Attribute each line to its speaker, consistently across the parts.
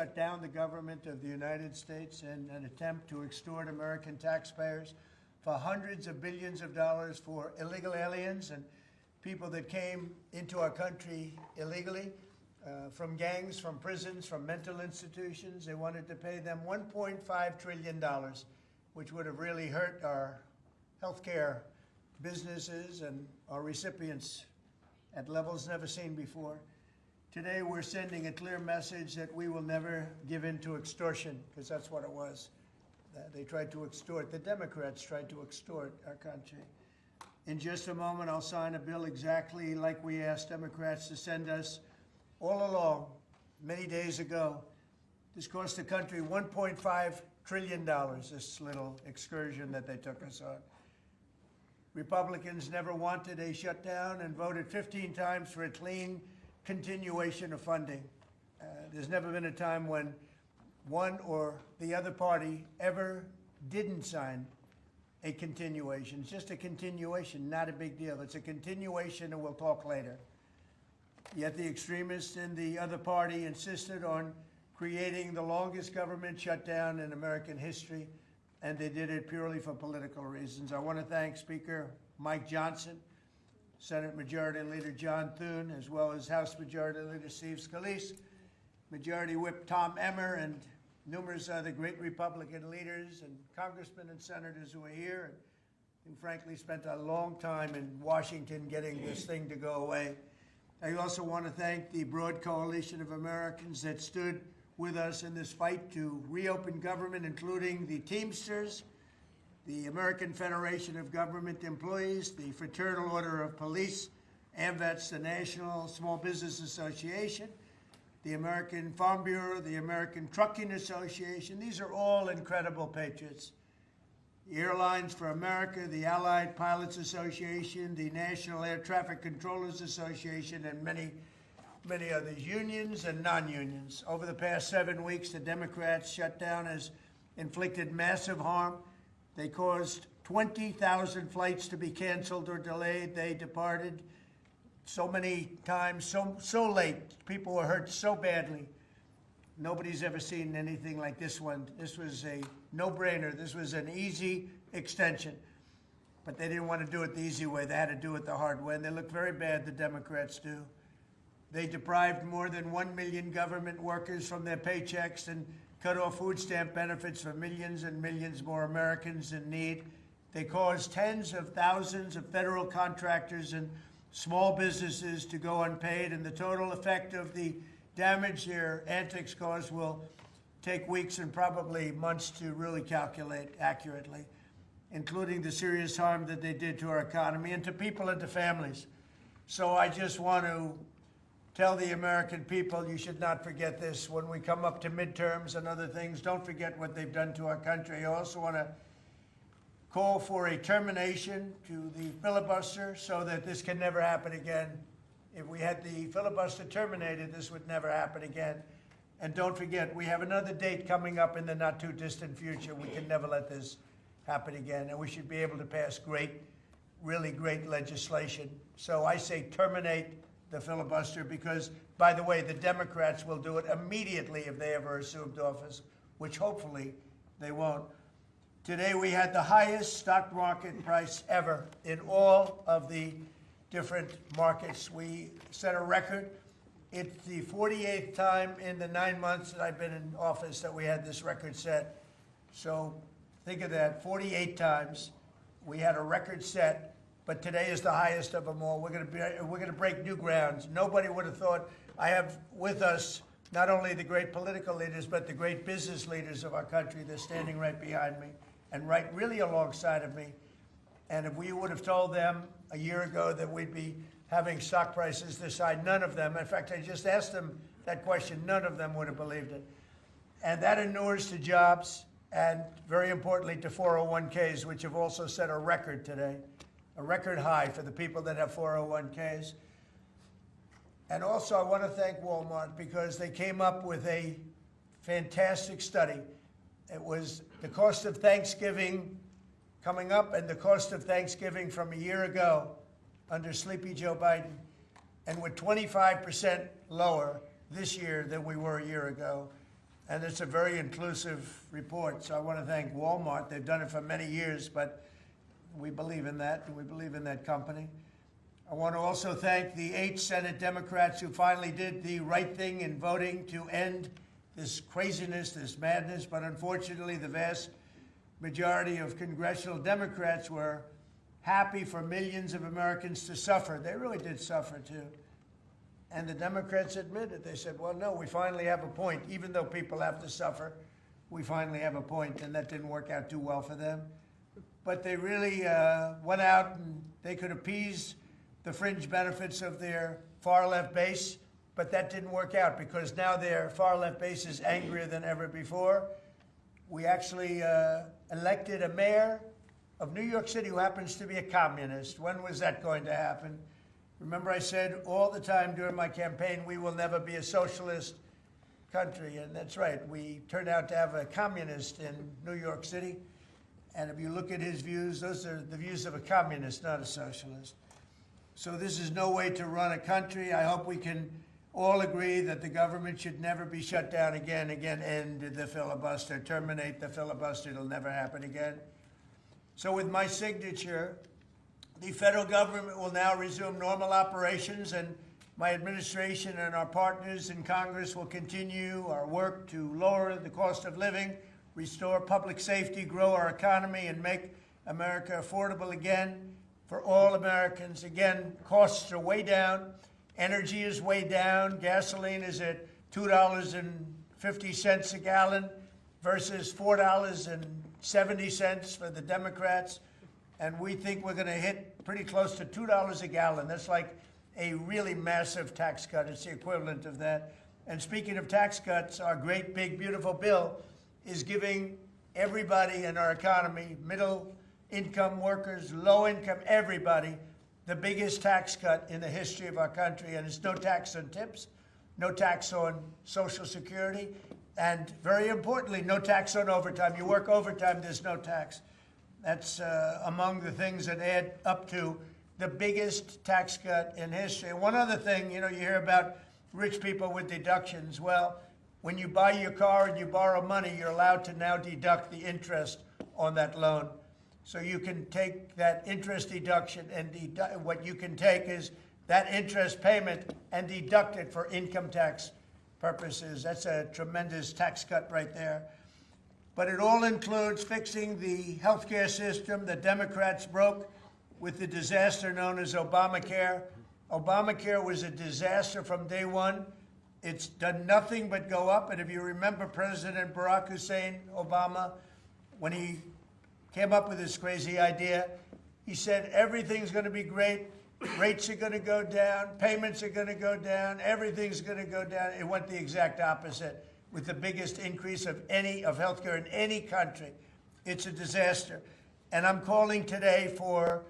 Speaker 1: shut down the government of the United States in an attempt to extort American taxpayers for hundreds of billions of dollars for illegal aliens and people that came into our country illegally, from gangs, from prisons, from mental institutions. They wanted to pay them $1.5 trillion, which would have really hurt our healthcare businesses and our recipients at levels never seen before. Today, we're sending a clear message that we will never give in to extortion, because that's what it was. They tried to extort. The Democrats tried to extort our country. In just a moment, I'll sign a bill exactly like we asked Democrats to send us all along, many days ago. This cost the country $1.5 trillion, this little excursion that they took us on. Republicans never wanted a shutdown and voted 15 times for a clean continuation of funding. There's never been a time when one or the other party ever didn't sign a continuation. It's just a continuation, not a big deal. It's a continuation, and we'll talk later. Yet the extremists in the other party insisted on creating the longest government shutdown in American history, and they did it purely for political reasons. I want to thank Speaker Mike Johnson, Senate Majority Leader John Thune, as well as House Majority Leader Steve Scalise, Majority Whip Tom Emmer, and numerous other great Republican leaders and congressmen and senators who are here and who frankly spent a long time in Washington getting this thing to go away. I also want to thank the broad coalition of Americans that stood with us in this fight to reopen government, including the Teamsters, the American Federation of Government Employees, the Fraternal Order of Police, AMVETS, the National Small Business Association, the American Farm Bureau, the American Trucking Association. These are all incredible patriots. The Airlines for America, the Allied Pilots Association, the National Air Traffic Controllers Association, and many others, unions and non-unions. Over the past 7 weeks, the Democrats' shutdown has inflicted massive harm. They caused 20,000 flights to be canceled or delayed. They departed so many times, so late. People were hurt so badly. Nobody's ever seen anything like this one. This was a no-brainer. This was an easy extension. But they didn't want to do it the easy way. They had to do it the hard way. And they look very bad, the Democrats do. They deprived more than 1 million government workers from their paychecks and cut off food stamp benefits for millions and millions more Americans in need. They caused tens of thousands of federal contractors and small businesses to go unpaid, and the total effect of the damage their antics caused will take weeks and probably months to really calculate accurately, including the serious harm that they did to our economy and to people and to families. So I just want to tell the American people, you should not forget this. When we come up to midterms and other things, don't forget what they've done to our country. I also want to call for a termination to the filibuster so that this can never happen again. If we had the filibuster terminated, this would never happen again. And don't forget, we have another date coming up in the not-too-distant future. We can never let this happen again, and we should be able to pass great, really great legislation. So I say terminate the filibuster because, by the way, the Democrats will do it immediately if they ever assumed office, which hopefully they won't. Today we had the highest stock market price ever in all of the different markets. We set a record. It's the 48th time in the 9 months that I've been in office that we had this record set. So think of that, 48 times we had a record set. But today is the highest of them all. We're going to break new grounds. Nobody would have thought. I have with us not only the great political leaders, but the great business leaders of our country. They're standing right behind me and right really alongside of me. And if we would have told them a year ago that we'd be having stock prices this high, none of them, in fact, I just asked them that question, none of them would have believed it. And that inures to jobs and, very importantly, to 401ks, which have also set a record today. A record high for the people that have 401ks. And also I want to thank Walmart because they came up with a fantastic study. It was the cost of Thanksgiving coming up and the cost of Thanksgiving from a year ago under Sleepy Joe Biden. And we're 25% lower this year than we were a year ago. And it's a very inclusive report. So I want to thank Walmart. They've done it for many years, but we believe in that, and we believe in that company. I want to also thank the 8 Senate Democrats who finally did the right thing in voting to end this craziness, this madness. But unfortunately, the vast majority of congressional Democrats were happy for millions of Americans to suffer. They really did suffer, too. And the Democrats admitted, they said, well, no, we finally have a point. Even though people have to suffer, we finally have a point, and that didn't work out too well for them. But they really went out and they could appease the fringe benefits of their far-left base, but that didn't work out because now their far-left base is angrier than ever before. We actually elected a mayor of New York City who happens to be a communist. When was that going to happen? Remember, I said all the time during my campaign, we will never be a socialist country. And that's right. We turned out to have a communist in New York City. And if you look at his views, those are the views of a communist, not a socialist. So this is no way to run a country. I hope we can all agree that the government should never be shut down again, end the filibuster, terminate the filibuster. It'll never happen again. So with my signature, the federal government will now resume normal operations, and my administration and our partners in Congress will continue our work to lower the cost of living, restore public safety, grow our economy, and make America affordable again for all Americans. Again, costs are way down. Energy is way down. Gasoline is at $2.50 a gallon versus $4.70 for the Democrats. And we think we're going to hit pretty close to $2 a gallon. That's like a really massive tax cut. It's the equivalent of that. And speaking of tax cuts, our great, big, beautiful bill is giving everybody in our economy, middle-income workers, low-income, everybody, the biggest tax cut in the history of our country. And it's no tax on tips, no tax on Social Security, and very importantly, no tax on overtime. You work overtime, there's no tax. That's among the things that add up to the biggest tax cut in history. And one other thing, you hear about rich people with deductions. Well, when you buy your car and you borrow money, you're allowed to now deduct the interest on that loan. So you can take that interest deduction and what you can take is that interest payment and deduct it for income tax purposes. That's a tremendous tax cut right there. But it all includes fixing the healthcare system that Democrats broke with the disaster known as Obamacare. Obamacare was a disaster from day one. It's done nothing but go up. And if you remember President Barack Hussein Obama, when he came up with this crazy idea, he said everything's going to be great. Rates are going to go down. Payments are going to go down. Everything's going to go down. It went the exact opposite, with the biggest increase of healthcare in any country. It's a disaster. And I'm calling today for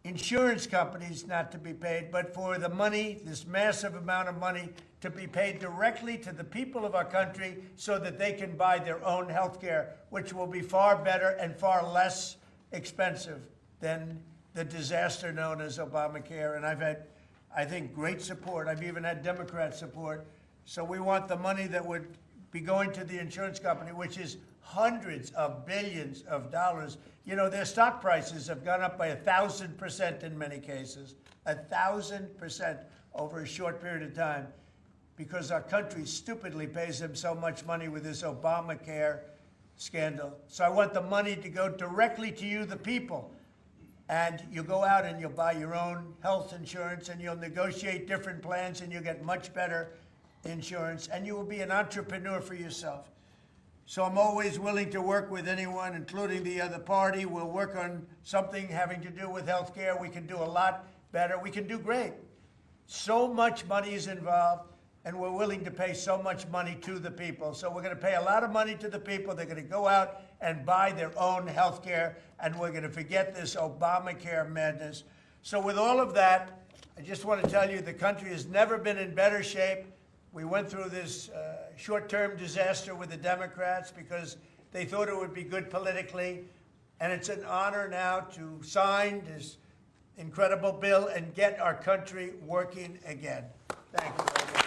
Speaker 1: insurance companies not to be paid, but for the money, this massive amount of money, to be paid directly to the people of our country so that they can buy their own healthcare, which will be far better and far less expensive than the disaster known as Obamacare. And I've had, I think, great support. I've even had Democrat support. So we want the money that would be going to the insurance company, which is hundreds of billions of dollars. Their stock prices have gone up by 1,000% in many cases, 1,000% over a short period of time, because our country stupidly pays them so much money with this Obamacare scandal. So I want the money to go directly to you, the people. And you'll go out and you'll buy your own health insurance and you'll negotiate different plans and you'll get much better insurance and you will be an entrepreneur for yourself. So I'm always willing to work with anyone, including the other party. We'll work on something having to do with health care. We can do a lot better. We can do great. So much money is involved, and we're willing to pay so much money to the people. So we're going to pay a lot of money to the people. They're going to go out and buy their own health care, and we're going to forget this Obamacare madness. So with all of that, I just want to tell you the country has never been in better shape. We went through this short-term disaster with the Democrats because they thought it would be good politically. And it's an honor now to sign this incredible bill and get our country working again. Thank you very much.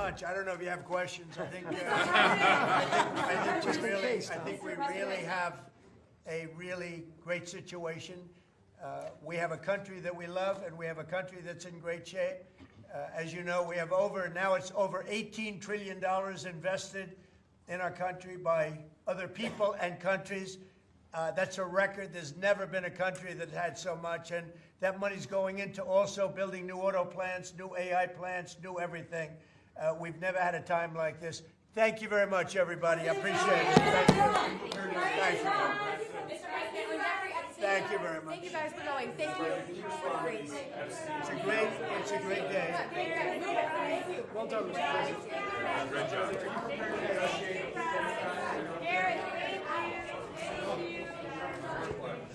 Speaker 1: much. I don't know if you have questions. I think we really have a really great situation. We have a country that we love, and we have a country that's in great shape. As you know, we have now it's over $18 trillion invested in our country by other people and countries. That's a record. There's never been a country that had so much, and that money's going into also building new auto plants, new AI plants, new everything. We've never had a time like this. Thank you very much, everybody. I appreciate it. Thank you. Thank you. Thank you very much.
Speaker 2: Thank you guys for going. Thank you.
Speaker 1: It's a great day.
Speaker 2: Well done, Mr. President.